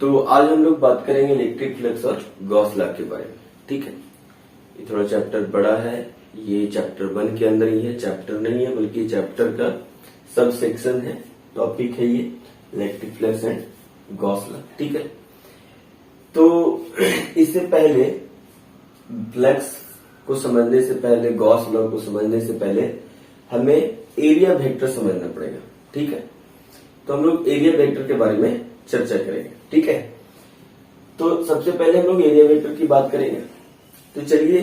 तो आज हम लोग बात करेंगे इलेक्ट्रिक फ्लक्स और गॉस लॉ के बारे में। ठीक है, ये थोड़ा चैप्टर बड़ा है, ये चैप्टर 1 के अंदर ही है, चैप्टर नहीं है बल्कि चैप्टर का सब सेक्शन है, टॉपिक है ये electric flux and Gauss law. ठीक है, तो इससे पहले फ्लक्स को समझने से पहले, गॉस लॉ को समझने से पहले हमें एरिया वेक्टर समझना पड़ेगा। ठीक है, तो हम लोग एरिया वेक्टर के बारे में चर्चा करेंगे। ठीक है, तो सबसे पहले हम लोग एरिया वेक्टर की बात करेंगे। तो चलिए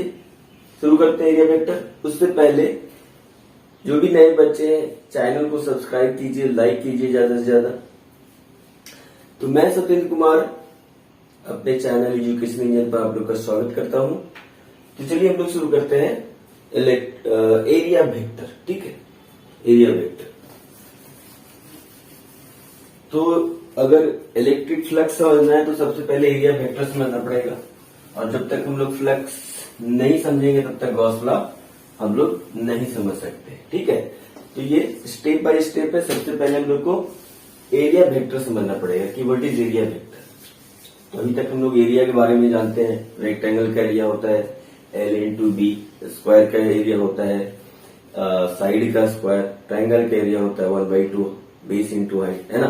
शुरू करते हैं एरिया वेक्टर। उससे पहले जो भी नए बच्चे हैं चैनल को सब्सक्राइब कीजिए, लाइक कीजिए ज्यादा से ज्यादा। तो मैं सत्येंद्र कुमार अपने चैनल एजुकेशन इंजन पर आप लोग का स्वागत करता हूं। तो चलिए हम लोग शुरू करते हैं एरिया वेक्टर। ठीक है, एरिया वेक्टर। तो अगर इलेक्ट्रिक फ्लक्स समझना है तो सबसे पहले एरिया वेक्टर समझना पड़ेगा, और जब तक हम लोग फ्लक्स नहीं समझेंगे तब तक गॉस लॉ हम लोग नहीं समझ सकते। ठीक है, तो ये स्टेप बाय स्टेप है। सबसे पहले हम लोग को एरिया वेक्टर समझना पड़ेगा कि व्हाट इज एरिया वेक्टर। तो अभी तक हम लोग एरिया के बारे में जानते हैं, रेक्टेंगल का एरिया होता है L इंटू बी, स्क्वायर का एरिया होता है साइड का स्क्वायर, ट्रायंगल का एरिया होता है 1/2 बेस इंटू हाइट, है ना।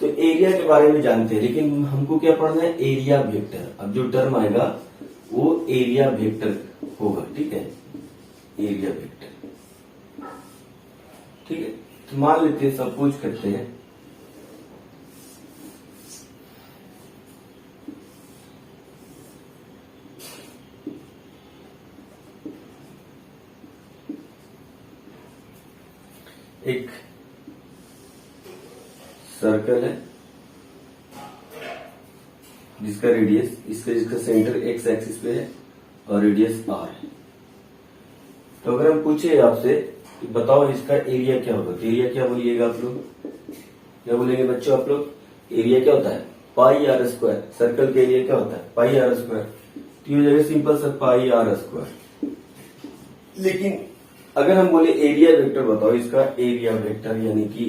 तो एरिया के बारे में जानते हैं, लेकिन हमको क्या पढ़ना है, एरिया वेक्टर। अब जो टर्म आएगा वो एरिया वेक्टर होगा। ठीक है, एरिया वेक्टर। ठीक है, तो मान लेते हैं, सपोज करते हैं एक सर्कल है जिसका रेडियस, जिसका सेंटर एक्स एक्सिस पे है और रेडियस आर है। तो अगर हम पूछे आपसे कि बताओ इसका एरिया क्या होगा, तो एरिया क्या बोलिएगा आप लोग, क्या बोलेंगे बच्चों आप लोग? एरिया क्या होता है, पाई आर स्क्वायर। सर्कल का एरिया क्या होता है, पाई आर स्क्वायर। तो ये हो जाएगा सिंपल सा पाई आर स्क्वायर। लेकिन अगर हम बोले एरिया वेक्टर बताओ इसका एरिया वेक्टर, यानी कि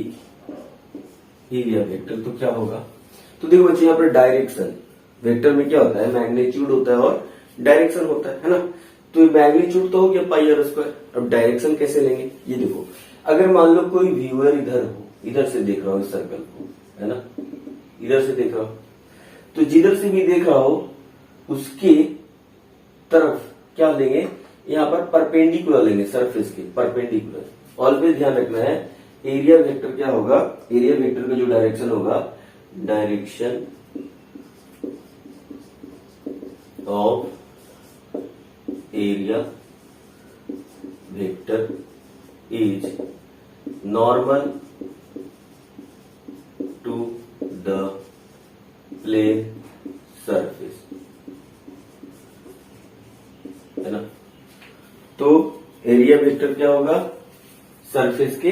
एरिया वेक्टर, तो क्या होगा? तो देखो बच्चे, यहाँ पर डायरेक्शन वेक्टर में क्या होता है, मैग्नीट्यूड होता है और डायरेक्शन होता है ना। तो मैग्नीट्यूड तो हो गया पाई आर स्क्वायर। अब डायरेक्शन कैसे लेंगे, ये देखो। अगर मान लो कोई व्यूअर इधर हो, इधर से देख रहा हो इस सर्कल को, है ना, इधर से देख रहा हो, तो जिधर से भी देख रहा हो उसके तरफ क्या लेंगे, यहाँ पर परपेंडिकुलर लेंगे, सरफेस के परपेंडिकुलर। ऑलवेज ध्यान रखना है एरिया वेक्टर क्या होगा, एरिया वेक्टर का जो डायरेक्शन होगा, direction of area vector is normal to the plane surface, है ना। तो एरिया वेक्टर क्या होगा, सरफेस के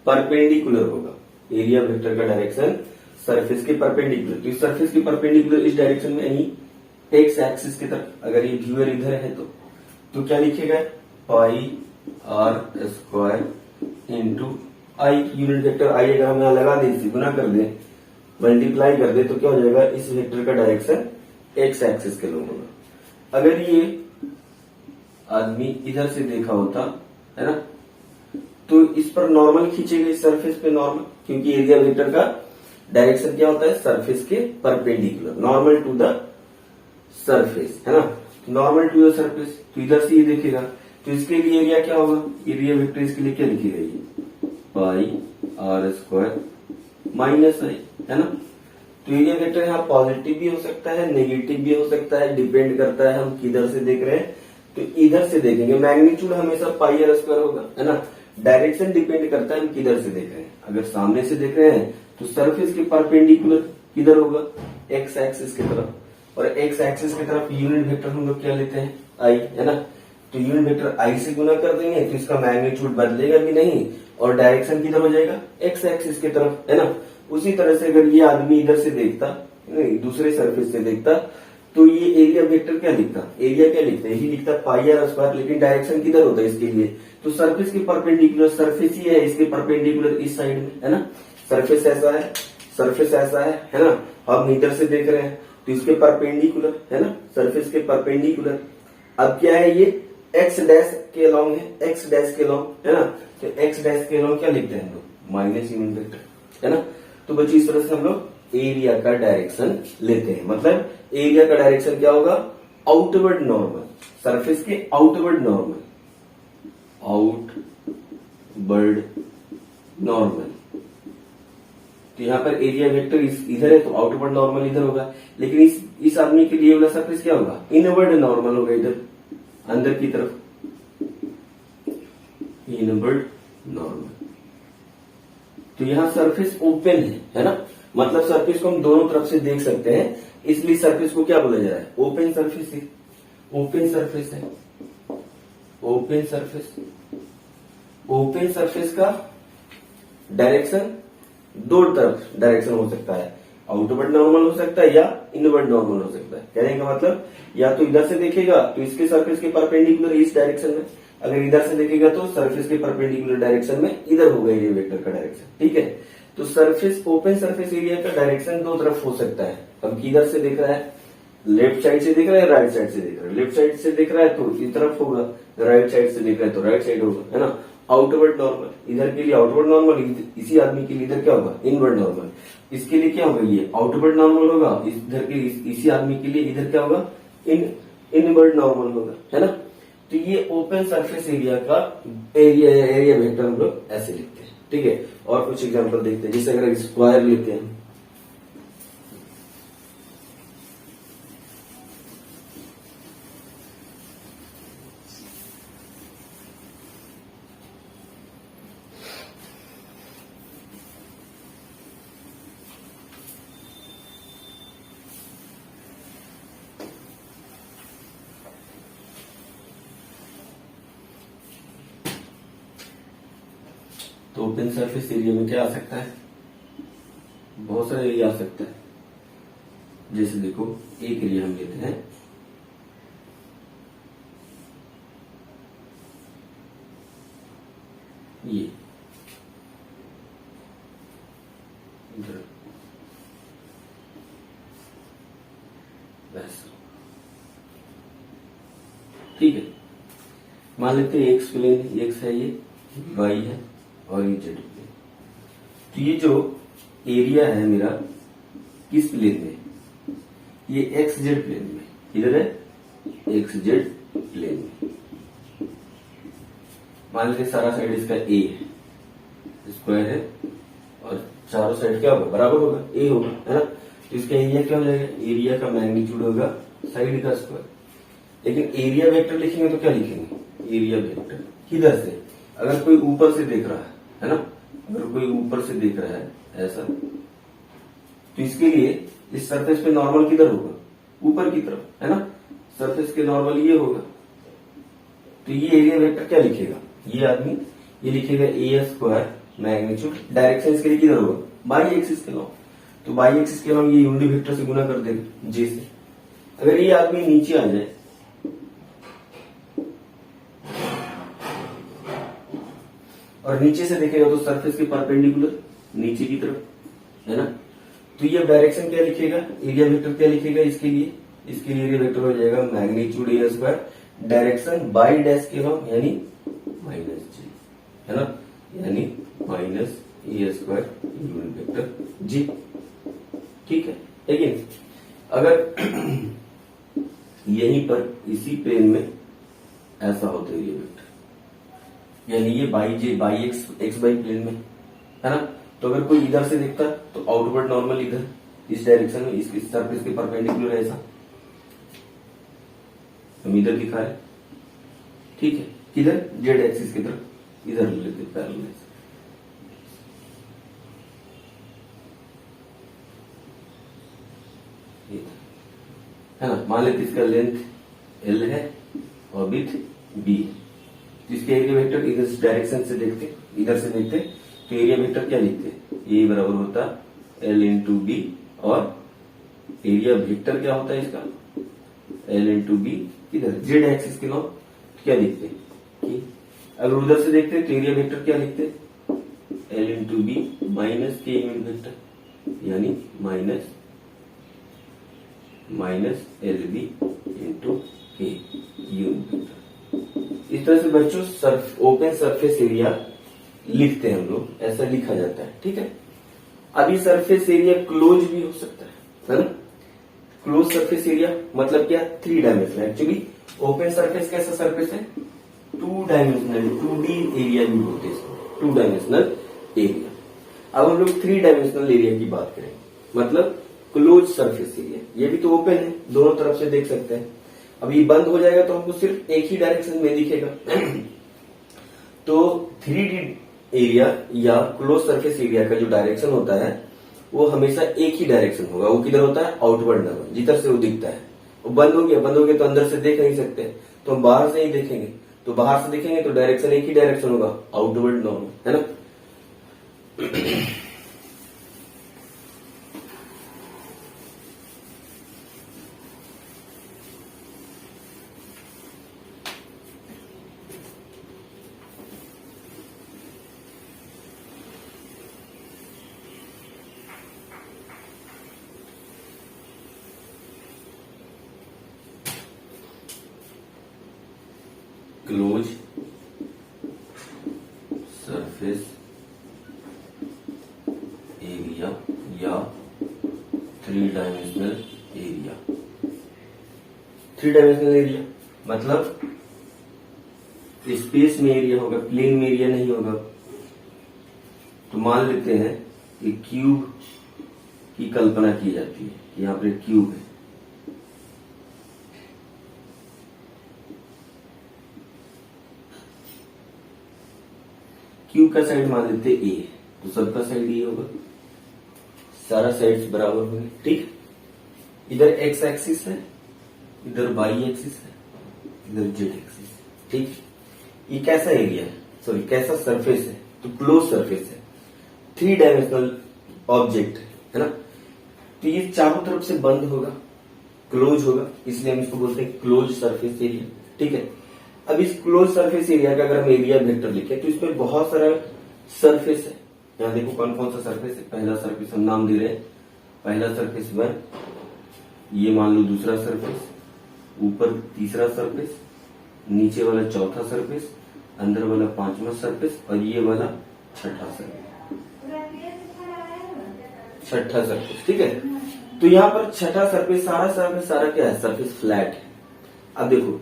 परपेंडिकुलर होगा। एरिया वेक्टर का डायरेक्शन सरफेस के परपेंडिकुलर। तो इस सरफेस के परपेंडिकुलर इस डायरेक्शन में यानी एक्स एक्सिस की तरफ। अगर ये व्यूअर इधर है तो क्या लिखेगा, pi R square into I. Unit vector I अगर हम यहां लगा दें, इसे गुना कर दें, मल्टीप्लाई कर दे, तो क्या हो जाएगा, इस वेक्टर का डायरेक्शन एक्स एक्सिस के लंब होगा। अगर ये आदमी इधर से देखा होता, है ना, तो इस पर नॉर्मल खींचेगा, इस सरफेस पे नॉर्मल, क्योंकि एरिया वेक्टर का डायरेक्शन क्या होता है, सरफेस के perpendicular, normal to the surface, है ना। नॉर्मल टू द सरफेस, तो इधर से ये देखेगा, तो इसके लिए एरिया क्या होगा, एरिया वेक्टर इसके लिए क्या लिखेगा, ये पाई आर स्क्वायर माइनस आई, है ना। तो एरिया वेक्टर यहाँ पॉजिटिव भी हो सकता है, नेगेटिव भी हो सकता है, डिपेंड करता है हम किधर से देख रहे हैं। तो इधर से देखेंगे, मैग्नीट्यूड हमेशा पाई आर स्क्वायर होगा, है ना। डायरेक्शन डिपेंड करता है हम किधर से देख रहे हैं। अगर सामने से देख रहे हैं तो सरफेस के परपेंडिकुलर किधर होगा, एक्स एक्सिस की तरफ, और एक्स एक्सिस की तरफ यूनिट वेक्टर हम लोग क्या लेते हैं, आई, है ना। तो यूनिट वेक्टर आई से गुना कर देंगे तो इसका मैग्नीट्यूड बदलेगा भी नहीं और डायरेक्शन किधर हो जाएगा, एक्स एक्सिस की तरफ, है ना। उसी तरह से अगर ये आदमी इधर से देखता, नहीं दूसरे सरफेस से देखता, तो ये एरिया वेक्टर क्या लिखता, एरिया क्या लिखता है, यही लिखता पाई आर स्क्वायर, लेकिन डायरेक्शन किधर होता है इसके लिए, तो सरफेस के परपेंडिकुलर, सरफेस ही है इसके परपेंडिकुलर इस साइड में, है ना। सरफेस ऐसा है, सरफेस ऐसा है ना, हम इधर से देख रहे हैं तो इसके परपेंडिकुलर है ना, सरफेस के परपेंडिकुलर। अब क्या है ये एक्स डैश के अलॉन्ग है, एक्स डैश के अलॉन्ग है ना, तो एक्स डैश के अलॉन्ग क्या लिखते हैं हम लोग, माइनस यूनिट वेक्टर है ना। तो बच्चों इस तरह से हम लोग एरिया का डायरेक्शन लेते हैं, मतलब एरिया का डायरेक्शन क्या होगा, आउटवर्ड नॉर्मल, सरफेस के आउटवर्ड नॉर्मल, आउटवर्ड नॉर्मल। तो यहाँ पर एरिया वेक्टर इधर है तो आउटवर्ड नॉर्मल इधर होगा, लेकिन इस आदमी के लिए वाला सरफेस क्या होगा, इनवर्ड नॉर्मल होगा, इधर अंदर की तरफ इनवर्ड नॉर्मल। तो यहाँ सरफेस ओपन है ना, मतलब सरफेस को हम दोनों तरफ से देख सकते हैं, इसलिए सरफेस को क्या बोला जा रहा है, ओपन सरफेस है, ओपन सरफेस है, ओपन सरफेस। ओपन सरफेस का डायरेक्शन दो तरफ डायरेक्शन हो सकता है, आउटवर्ड नॉर्मल हो सकता है या इनवर्ड नॉर्मल हो सकता है। कहने का मतलब या तो इधर से देखेगा तो इसके सरफेस के परपेंडिकुलर इस डायरेक्शन में, अगर इधर से देखेगा तो सरफेस के परपेंडिकुलर डायरेक्शन में इधर होगा एरिया वेक्टर का डायरेक्शन, ठीक है। तो सरफेस ओपन सरफेस एरिया का डायरेक्शन दो तरफ हो सकता है। अब किधर से देख रहा है, लेफ्ट साइड से देख रहा है, राइट साइड से देख रहा है। लेफ्ट साइड से देख रहा है तो इस तरफ होगा, राइट साइड से देख रहा है तो राइट साइड होगा, है ना। आउटवर्ड नॉर्मल, इधर के लिए आउटवर्ड नॉर्मल, इसी आदमी के लिए इधर क्या होगा, इनवर्ड नॉर्मल। इसके लिए क्या होगा, ये आउटवर्ड नॉर्मल होगा, इधर के इसी आदमी के लिए इधर क्या होगा, इनवर्ड नॉर्मल होगा, है ना। तो ये ओपन सरफेस एरिया का एरिया वेक्टर हम लोग ऐसे लिखते हैं, ठीक है। और कुछ एग्जांपल देखते हैं, जैसे अगर स्क्वायर लेते हैं, तो ओपन सरफेस एरिया में क्या आ सकता है, बहुत सारा एरिया आ सकता है। जैसे देखो एक एरिया हम लेते हैं, ये इधर वैसा, ठीक है। मान लेते हैं एक्स प्लेन, एक्स है ये, वाई है और ये जेड प्लेन। तो ये जो एरिया है मेरा किस प्लेन में, ये एक्स जेड प्लेन में, इधर है एक्स जेड प्लेन में। मान लेते सारा साइड इसका ए है, स्क्वायर है और चारों साइड क्या होगा, बराबर होगा, ए होगा, है ना। तो इसका एरिया क्या हो जाएगा, एरिया का मैग्नीट्यूड होगा साइड का स्क्वायर। लेकिन एरिया वेक्टर लिखेंगे तो क्या लिखेंगे, एरिया वेक्टर किधर से, अगर कोई ऊपर से देख रहा है ना, अगर कोई ऊपर से देख रहा है ऐसा, तो इसके लिए इस सरफेस पे नॉर्मल किधर होगा, ऊपर की तरफ, है ना। सरफेस के नॉर्मल ये होगा, तो ये एरिया वेक्टर क्या लिखेगा, ये आदमी ये लिखेगा ए स्क्वायर मैग्नीट्यूड, डायरेक्शन इसके लिए किधर होगा, बाई एक्सिस के लॉन्ग। तो बाई एक्सिस के लॉन्ग ये यूनिट वेक्टर से गुना कर देगा जे से। अगर ये आदमी नीचे आ जाए और नीचे से देखेगा तो सरफेस के परपेंडिकुलर नीचे की तरफ, है ना। तो ये डायरेक्शन क्या लिखेगा, एरिया वेक्टर क्या लिखेगा इसके लिए, इसके लिए एरिया वेक्टर हो जाएगा magnitude A square, direction by dash के लॉन्ग यानी माइनस जी, है ना, यानी माइनस ए स्क्वायर यूनिट वेक्टर जी, ठीक है। लेकिन अगर यहीं पर इसी प्लेन में ऐसा होता है एरिया वेक्टर, यानी ये by Z by X by plane में, है ना। तो अगर कोई इधर से देखता तो आउटवर्ड नॉर्मल इधर इस डायरेक्शन में, इसके सरफेस के परपेंडिकुलर ऐसा हम इधर दिखा रहे, ठीक है। किधर, जेड एक्सिस की तरफ, इधर लेते पैरेलल, है ना। मान लेते इसका लेंथ एल है और विड्थ बी है, तो इसके एरिया वेक्टर इधर डायरेक्शन से देखते, इधर से देखते तो एरिया वेक्टर क्या लिखते, ए बराबर होता एल इंटू बी, और एरिया वेक्टर क्या होता है इसका, एल इंटू बी, किधर जेड एक्सिस के लॉन्ग, क्या लिखते कि अगर उधर से देखते तो एरिया वेक्टर क्या लिखते, एल इंटू बी माइनस के यूनिट वेक्टर, यानी minus L B into a unit vector. इस तरह से बच्चों ओपन सरफेस एरिया लिखते हैं हम लोग, ऐसा लिखा जाता है। ठीक है, अभी सरफेस एरिया क्लोज भी हो सकता है ना। क्लोज सरफेस एरिया मतलब क्या, 3 डायमेंशनल। एक्चुअली ओपन सरफेस कैसा सरफेस है, 2 डायमेंशनल, 2D एरिया भी बोलते हैं इसको, 2 डायमेंशनल एरिया। अब हम लोग 3 डायमेंशनल एरिया की बात करें, मतलब क्लोज सरफेस एरिया। ये भी तो ओपन है, दोनों तरफ से देख सकते हैं। अब ये बंद हो जाएगा तो हमको सिर्फ एक ही डायरेक्शन में दिखेगा। तो 3D एरिया या क्लोज सरफेस एरिया का जो डायरेक्शन होता है वो हमेशा एक ही डायरेक्शन होगा। वो किधर होता है, आउटवर्ड नॉर्मल, जिधर से वो दिखता है। वो बंद हो गया तो अंदर से देख नहीं सकते, तो हम बाहर से ही देखेंगे। तो बाहर से देखेंगे तो डायरेक्शन एक ही डायरेक्शन होगा, आउटवर्ड नॉर्मल, है ना। क्लोज सरफेस एरिया या 3 डायमेंशनल एरिया। 3 डायमेंशनल एरिया मतलब स्पेस में एरिया होगा, प्लेन में एरिया नहीं होगा। तो मान लेते हैं कि क्यूब की कल्पना की जाती है, यहां पर एक क्यूब है। क्यूब का साइड मान लेते ए, तो सबका साइड ये होगा, सारा साइड्स बराबर होंगे। ठीक, इधर एक्स एक्सिस है, इधर वाई एक्सिस है, इधर जेड एक्सिस है। ठीक, ये कैसा एरिया है, सॉरी कैसा सरफेस है, तो क्लोज सरफेस है, 3 डायमेंशनल ऑब्जेक्ट है ना। तो ये चारों तरफ से बंद होगा, क्लोज होगा, इसलिए हम इसको बोलते हैं क्लोज सरफेस एरिया। ठीक है, अब इस क्लोज सरफेस एरिया का अगर हम एरिया वेक्टर लिखें तो इसमें बहुत सारा सरफेस है। यहां देखो कौन कौन सा सरफेस है। पहला सरफेस हम नाम दे रहे हैं, पहला सरफेस 1, ये मान लो दूसरा सरफेस, ऊपर तीसरा सरफेस, नीचे वाला चौथा सरफेस, अंदर वाला 5वां सरफेस और ये वाला छठा सरफेस। ठीक है, तो यहाँ पर छठा सरफेस, सारा क्या है, सरफेस फ्लैट है। अब देखो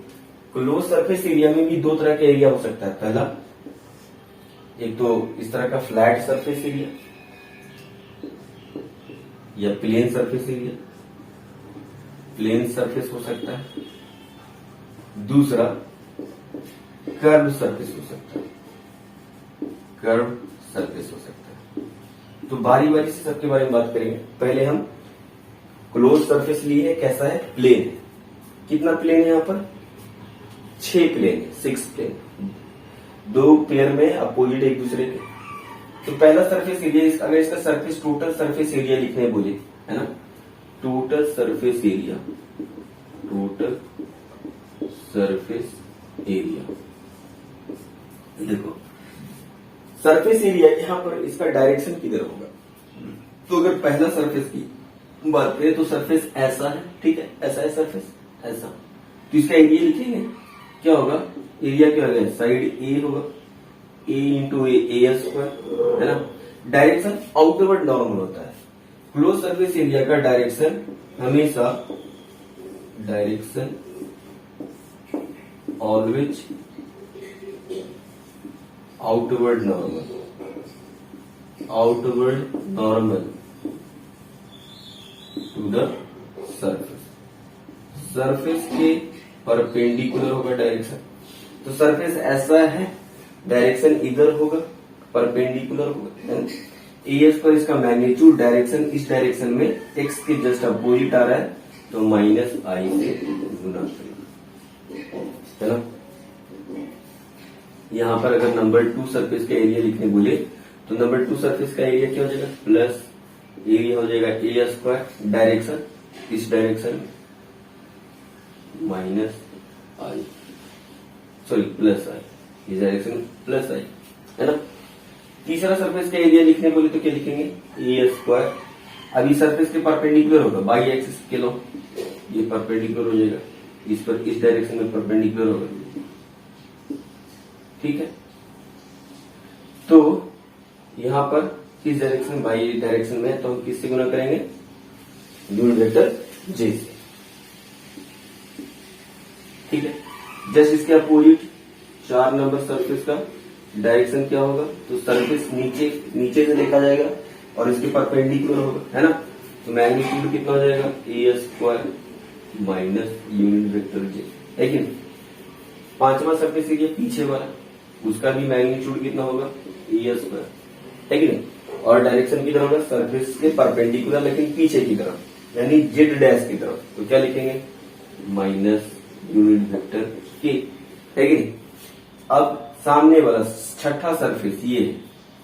क्लोज सरफेस एरिया में भी 2 तरह का एरिया हो सकता है। पहला, एक तो इस तरह का फ्लैट सरफेस एरिया या plane surface area, plane surface हो सकता है। दूसरा कर्व सरफेस हो सकता है, कर्व सरफेस हो सकता है। तो बारी बारी से सबके बारे में बात करेंगे। पहले हम क्लोज सरफेस लिए, कैसा है, प्लेन है। कितना प्लेन है यहाँ पर, 6 प्लेन है, 6 प्लेन, 2 पेयर में अपोजिट एक दूसरे के। तो पहला सरफेस एरिया, अगर इसका सरफेस टोटल सरफेस एरिया लिखने बोले, है ना, total surface area, total surface area. देखो सरफेस एरिया यहाँ पर इसका डायरेक्शन किधर होगा, तो अगर पहला सरफेस की बात करें तो सरफेस ऐसा है। ठीक है, ऐसा है सरफेस, ऐसा, तो इसका एरिया लिखेंगे, क्या होगा, एरिया क्या होगा, साइड ए होगा, ए इंटू ए स्क्वायर, है ना। डायरेक्शन आउटवर्ड नॉर्मल होता है। क्लोज सरफेस एरिया का डायरेक्शन हमेशा, direction always outward normal, outward normal to the surface, surface के परपेंडिकुलर होगा डायरेक्शन। तो सरफेस ऐसा है, डायरेक्शन इधर होगा, परपेंडिकुलर होगा। ए स्क्वायर इसका मैग्नीट्यूड, डायरेक्शन इस डायरेक्शन में एक्स के जस्ट अपोजिट आ रहा है, तो माइनस आई से गुना करेगा, है ना। यहां पर अगर नंबर 2 सरफेस का एरिया लिखने बोले तो नंबर 2 सरफेस का एरिया क्या हो जाएगा, प्लस एरिया हो जाएगा ए स्क्वायर, डायरेक्शन इस डायरेक्शन माइनस आई, सॉरी प्लस आई, इस डायरेक्शन प्लस आई, है ना। तीसरा सरफेस का एरिया लिखने बोले तो क्या लिखेंगे, ए स्क्वायर अभी सरफेस के परपेंडिकुलर होगा, बाई एक्सिस के लो ये परपेंडिकुलर हो जाएगा, इस पर इस डायरेक्शन में परपेंडिकुलर होगा, ठीक है। तो यहां पर किस डायरेक्शन, बाई डायरेक्शन में, तो हम किससे गुना करेंगे, यूनिट वेक्टर जे से, ठीक है। जस्ट इसके अपोजिट 4 नंबर सरफेस का डायरेक्शन क्या होगा, तो सरफेस नीचे से देखा जाएगा और इसके परपेंडिकुलर होगा, है ना। तो मैग्नीट्यूड कितना हो जाएगा, ए स्क्वायर माइनस यूनिट वेक्टर जे, है कि नहीं। 5वां सरफेस एरिया पीछे वाला, उसका भी मैग्नीट्यूड कितना होगा, ए स्क्वायर, है कि नहीं। और डायरेक्शन किधर होगा, सरफेस के परपेंडिकुलर लेकिन पीछे की तरफ, यानी जेड डैश की तरफ, तो क्या लिखेंगे, माइनस यूनिट वेक्टर के, है कि नहीं। अब सामने वाला छठा सरफेस ये,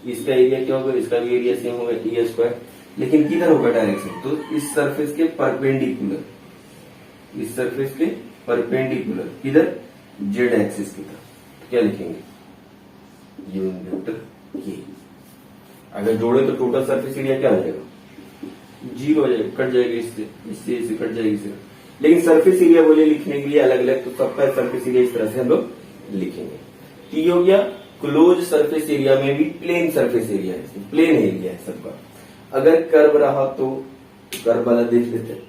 इसका एरिया क्या होगा, इसका भी एरिया सेम होगा, ए स्क्वायर, लेकिन किधर होगा डायरेक्शन, तो इस सरफेस के परपेंडिकुलर, इस सरफेस के परपेंडिकुलर, किधर, जेड एक्सिस की तरफ, तो क्या लिखेंगे, यूनिट वेक्टर के। अगर जोड़े तो टोटल सरफेस एरिया क्या हो जाएगा, 0 हो जाएगा, कट जाएगा, इससे कट जाएगी इससे। लेकिन सरफेस एरिया बोले लिखने के लिए अलग अलग, तो सबका सरफेस एरिया इस तरह से हम लोग लिखेंगे। तो ये हो गया क्लोज सरफेस एरिया में भी प्लेन सरफेस एरिया है, प्लेन एरिया है सबका। अगर कर्व रहा तो कर्व वाला देख लेते हैं।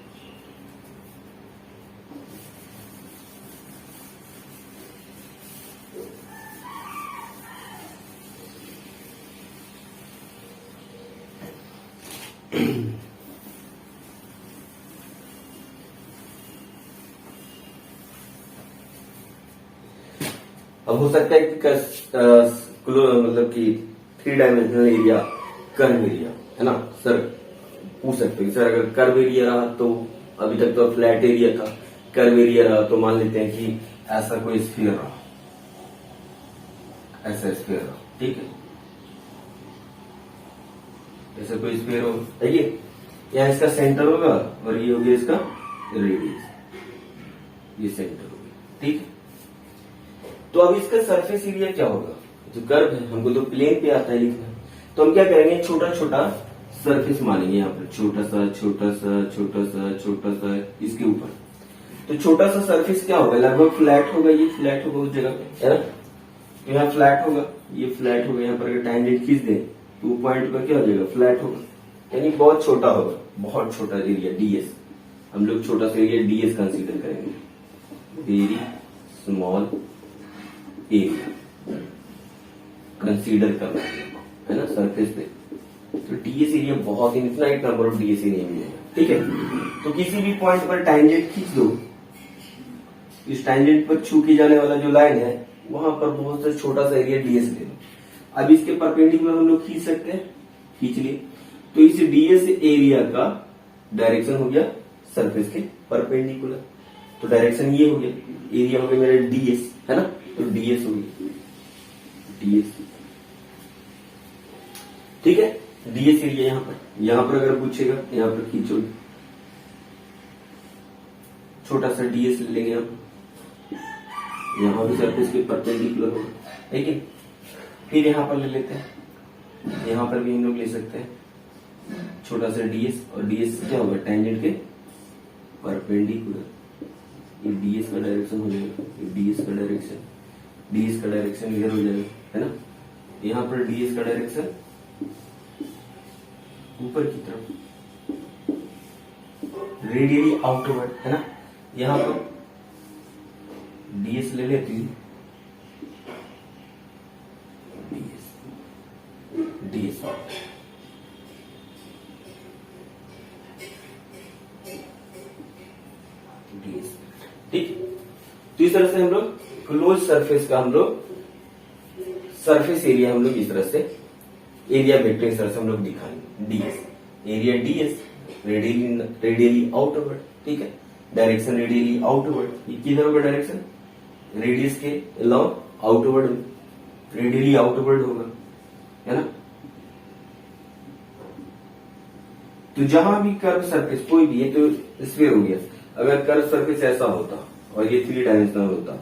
अब हो सकता है कि मतलब कि 3 डायमेंशनल एरिया, कर्व एरिया, है ना सर, पूछ सकते हैं सर अगर कर्व एरिया रहा तो, अभी तक तो फ्लैट एरिया था, कर्व एरिया रहा तो मान लेते हैं कि ऐसा कोई स्फीयर रहा, ऐसा स्फीयर रहा, ठीक है, ऐसा कोई स्फीयर हो, देखिए यहाँ इसका सेंटर होगा और ये हो गया इसका रेडियस, ये सेंटर होगा, ठीक है। तो अब इसका सरफेस एरिया क्या होगा, जो कर्व है, हमको तो प्लेन पे आता है लिखना, तो हम क्या करेंगे, छोटा छोटा सरफेस मानेंगे यहाँ पर, छोटा सा छोटा सा छोटा सा छोटा सा इसके ऊपर। तो छोटा सा सरफेस क्या होगा, लगभग फ्लैट होगा, ये फ्लैट होगा उस जगह पे, है ना। तो यहाँ फ्लैट होगा, ये फ्लैट होगा, यहाँ पर अगर टैंजेंट खींच दें तो पॉइंट पर क्या हो जाएगा, फ्लैट होगा, यानी बहुत छोटा होगा, बहुत छोटा एरिया, डीएस। हम लोग छोटा सा एरिया डीएस कंसीडर करेंगे, वेरी स्मॉल एरिया कंसीडर करना है ना सरफेस पे। तो डीएस एरिया बहुत infinite number of DS area मिलेगा, ठीक है। तो किसी भी पॉइंट पर टैंजेंट खींच दो, इस टैंजेंट पर छू के जाने वाला जो लाइन है वहां पर बहुत सा छोटा सा एरिया डीएस ले लो। अब इसके परपेंडिकुलर हम लोग खींच सकते हैं, खींच लिए, तो इस डीएस एरिया का डायरेक्शन हो गया सरफेस के परपेंडिकुलर, तो डायरेक्शन ये हो गया, एरिया हो गया मेरा डीएस, है ना। तो डीएस हो गया, डीएस, ठीक है। डीएस एरिया यहां पर अगर पूछेगा, यहां पर खींचो, छोटा सा डीएस ले लेंगे हम, यहां भी सरफेस के परपेंडिकुलर होगा, लेकिन फिर यहां पर ले लेते हैं, यहां पर भी हम लोग ले सकते हैं छोटा सा डीएस, और डीएस क्या होगा, टैंजेंट के परपेंडिकुलर, ये डीएस का डायरेक्शन हो जाएगा, ये डीएस का डायरेक्शन, डीएस का डायरेक्शन इधर हो जाएगा, है ना। यहां पर डीएस का डायरेक्शन ऊपर की तरफ, रेडियली आउटवर्ड, है ना। यहां पर डीएस ले लेती हूं, डीएस, डीएस, डीएस, ठीक। तो इस तरह से हम लोग क्लोज सरफेस का हम लोग सरफेस एरिया हम लोग इस तरह से एरिया वेक्टर इस तरह से हम लोग दिखाएंगे, DS, area DS, radially outward, ठीक है, डायरेक्शन रेडियली आउटवर्ड, ये किधर होगा डायरेक्शन, रेडियस के अलाउंग आउटवर्ड, रेडियली आउटवर्ड होगा, है ना। तो जहां भी कर्व सरफेस कोई भी है, तो स्फीयर हो गया, अगर कर्व सरफेस ऐसा होता और ये 3 डायमेंशनल होता,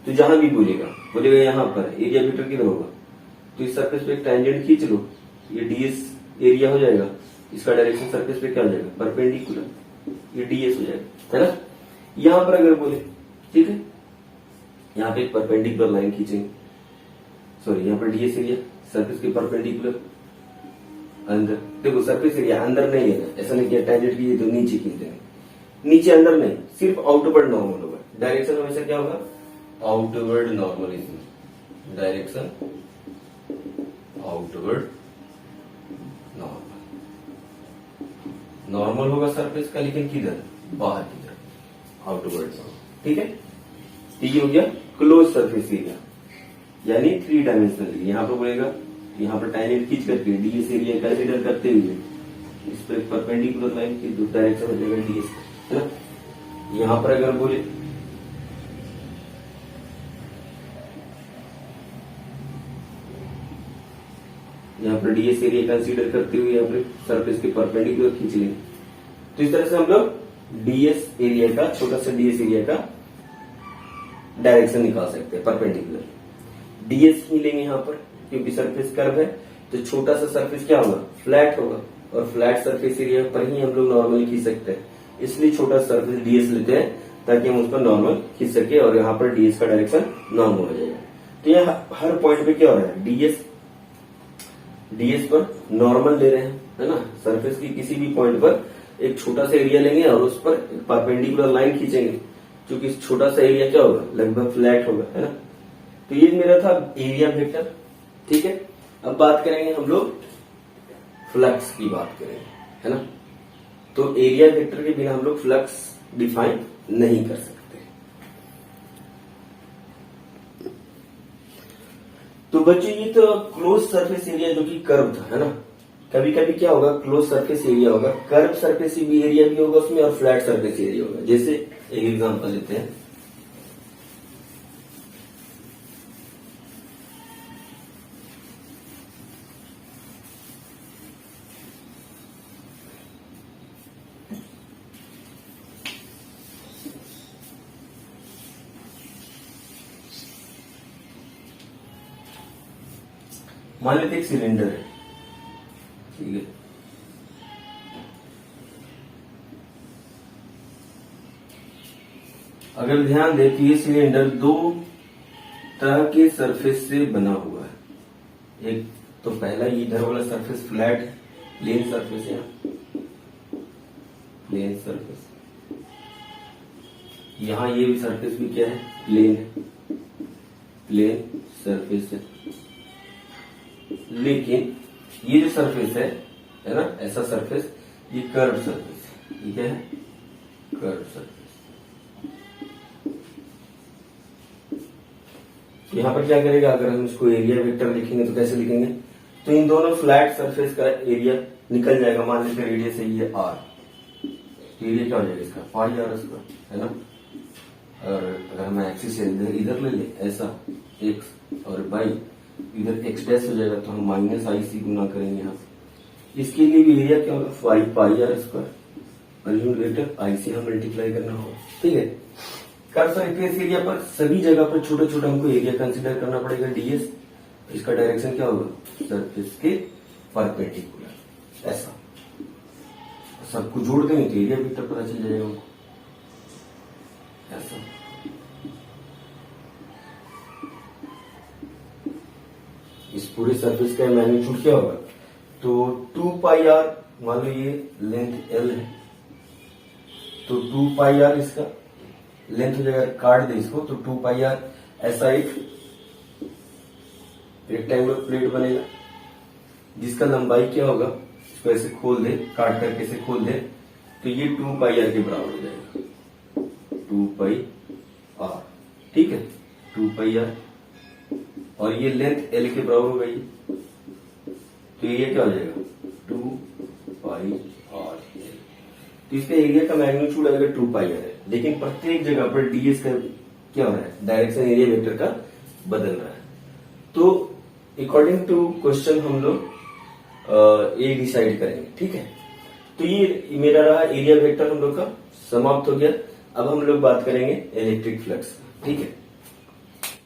तो जहां भी बोलेगा यहां पर एरिया वेक्टर किधर होगा, तो इस सरफेस पे एक टैंजेंट खींच लो, ये डीएस एरिया हो जाएगा, इसका डायरेक्शन सरफेस पे क्या हो जाएगा, परपेंडिकुलर, ये डीएस हो जाएगा, है ना। यहां पर अगर बोले, ठीक है, यहां पे एक परपेंडिकुलर लाइन खींचेंगे, सॉरी यहाँ पर डीएस एरिया सरफेस के परपेंडिकुलर अंदर, देखो सरफेस एरिया अंदर नहीं है, ऐसा नहीं किया टैंजेंट की तो नीचे खींच देंगे, नीचे अंदर नहीं, सिर्फ आउटवर्ड नॉर्मल होगा, डायरेक्शन हमेशा क्या होगा, आउटवर्ड नॉर्मल, इसमें डायरेक्शन आउटवर्ड नॉर्मल, नॉर्मल होगा सरफेस का, लेकिन किधर, बाहर की तरफ, आउटवर्ड नॉर्मल, ठीक है। ये हो गया क्लोज सरफेस एरिया, यानी 3 डायमेंशनल। यहां पर बोलेगा, यहाँ पर टाइनेट खींच करके डीएस एरिया कंसीडर करते हुए इस पर परपेंडिकुलर लाइन की डायरेक्शन हो जाएगा डीएस, है ना। यहां पर अगर बोले, यहाँ पर डीएस एरिया कंसीडर करते हुए यहाँ पर सरफेस के परपेंडिकुलर खींच लेंगे, तो इस तरह से हम लोग डीएस एरिया का, छोटा सा डीएस एरिया का डायरेक्शन निकाल सकते हैं परपेंडिकुलर। डीएस ही लेंगे यहाँ पर, क्योंकि सरफेस कर्व है, तो छोटा सा सरफेस क्या होगा, फ्लैट होगा, और फ्लैट सरफेस एरिया पर ही हम लोग नॉर्मल खींच सकते हैं, इसलिए छोटा सरफेस डीएस लेते हैं ताकि हम उसको नॉर्मल खींच सके, और यहाँ पर डीएस का डायरेक्शन नॉर्मल हो जाएगा। तो यह हर पॉइंट पे क्या हो रहा है, डीएस पर नॉर्मल ले रहे हैं, है ना। सरफेस की किसी भी पॉइंट पर एक छोटा सा एरिया लेंगे और उस पर परपेंडिकुलर लाइन खींचेंगे, क्योंकि छोटा सा एरिया क्या होगा, लगभग फ्लैट होगा, है ना। तो ये मेरा था एरिया वेक्टर, ठीक है। अब बात करेंगे हम लोग फ्लक्स की बात करेंगे, है ना। तो एरिया वेक्टर के बिना हम लोग फ्लक्स डिफाइन नहीं कर सकते। तो बच्चों ये तो क्लोज सरफेस एरिया जो कि कर्व था, है ना। कभी कभी क्या होगा, क्लोज सरफेस एरिया होगा, कर्व सरफेस एरिया भी होगा उसमें, और फ्लैट सरफेस एरिया होगा। जैसे एक एग्जांपल लेते हैं, मान लेते एक सिलेंडर है, ठीक है। अगर ध्यान दे तो ये सिलेंडर 2 तरह के सरफेस से बना हुआ है। एक तो पहला इधर वाला सरफेस फ्लैट है, प्लेन सरफेस है, प्लेन सरफेस। यहां ये भी सरफेस भी क्या है, प्लेन है, प्लेन सरफेस है। लेकिन ये जो सरफेस है ना, ऐसा सरफेस, ये कर्व सरफेस है। ये क्या है, कर्व सरफेस। यहां पर क्या करेगा, अगर हम इसको एरिया वेक्टर लिखेंगे तो कैसे लिखेंगे, तो इन दोनों फ्लैट सरफेस का एरिया निकल जाएगा। मान लीजिए रेडियस है ये r, एरिया क्या हो जाएगा इसका, पाई आर स्क्वायर, है ना। और अगर हम एक्सिस इधर ले ले ऐसा x, और y इधर x डैश हो जाएगा, तो हम माइनस आई सी गुना करेंगे यहाँ। इसके लिए भी एरिया क्या होगा, 5 पाई आर स्क्वायर, और यूनिट आई से हम मल्टीप्लाई करना होगा, ठीक है। कर्व सरफेस एरिया पर सभी जगह पर छोटा छोटा हमको एरिया कंसीडर करना पड़ेगा, डीएस। इसका डायरेक्शन क्या होगा, सरफेस के परपेंडिकुलर, ऐसा सबको जोड़ देंगे तो एरिया वेक्टर पता चल जाएगा हमको, ऐसा। इस पूरे सरफेस का मैग्नीट्यूड क्या होगा, तो 2 पाई आर, मान लो ये लेंथ एल है, तो 2 पाई आर इसका लेंथ हो जाएगा, काट दे इसको, तो 2 पाई आर ऐसा एक रेक्टेंगुलर प्लेट बनेगा, जिसका लंबाई क्या होगा, इसको ऐसे खोल दे, काट करके ऐसे खोल दे, तो ये 2 पाई आर के बराबर हो जाएगा, 2 पाई आर, ठीक है, 2 पाई आर। और ये लेंथ एल के बराबर होगा ये, तो ये क्या हो जाएगा, 2 पाई आर। तो इसका एरिया का मैग्नीट्यूड अगर 2 पाई आर है, लेकिन प्रत्येक जगह पर डीएस का क्या हो रहा है, डायरेक्शन एरिया वेक्टर का बदल रहा है। तो अकॉर्डिंग टू क्वेश्चन हम लोग ये डिसाइड करेंगे, ठीक है। तो ये मेरा रहा एरिया वेक्टर हम लोग का समाप्त हो गया। अब हम लोग बात करेंगे इलेक्ट्रिक फ्लक्स, ठीक है।